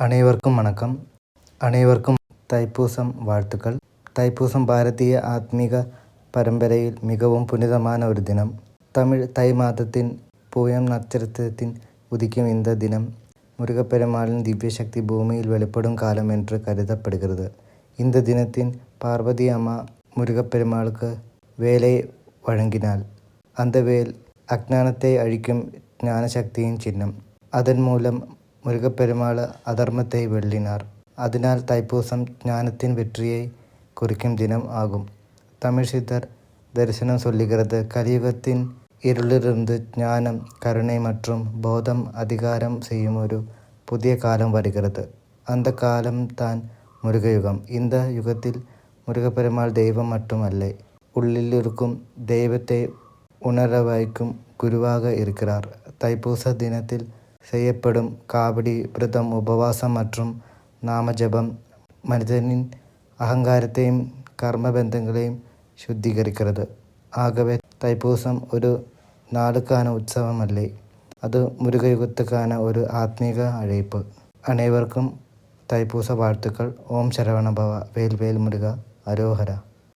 அனைவருக்கும் வணக்கம். அனைவருக்கும் தைப்பூசம் வாழ்த்துக்கள். தைப்பூசம் பாரதிய ஆத்மீக பரம்பரையில் மிகவும் புனிதமான ஒரு தினம். தமிழ் தை மாதத்தின் பூயம் நட்சத்திரத்தின் உதிக்கும் இந்த தினம் முருகப்பெருமாளின் திவ்ய சக்தி பூமியில் வெளிப்படும் காலம் என்று கருதப்படுகிறது. இந்த தினத்தின் பார்வதி அம்மா முருகப்பெருமாளுக்கு வேலை வழங்கினாள். அந்த வேல் அஞ்ஞானத்தை அழிக்கும் ஞான சக்தியின் சின்னம். அதன் மூலம் முருகப்பெருமாள் அதர்மத்தை வெல்லினார். அதனால் தைப்பூசம் ஞானத்தின் வெற்றியை குறிக்கும் தினம் ஆகும். தமிழ் சித்தர் தரிசனம் சொல்லுகிறது, கலியுகத்தின் இருளிலிருந்து ஞானம், கருணை மற்றும் போதம் அதிகாரம் செய்யும் ஒரு புதிய காலம் வருகிறது. அந்த காலம்தான் முருகயுகம். இந்த யுகத்தில் முருகப்பெருமாள் தெய்வம் மட்டுமல்ல, உள்ளில் இருக்கும் தெய்வத்தை உணர வைக்கும் குருவாக இருக்கிறார். தைப்பூச தினத்தில் செய்யப்படும் காவடி, விரதம், உபவாசம் மற்றும் நாம ஜபம் மனிதனின் அகங்காரத்தையும் கர்மபந்தங்களையும் சுத்திகரிக்கிறது. ஆகவே தைப்பூசம் ஒரு நாளுக்கான உற்சவம் அல்ல, அது முருகயுகத்துக்கான ஒரு ஆத்மீக அழைப்பு. அனைவருக்கும் தைப்பூச வாழ்த்துக்கள். ஓம் சரவணபவ. வேல் வேல் முருகா. அரோகரா.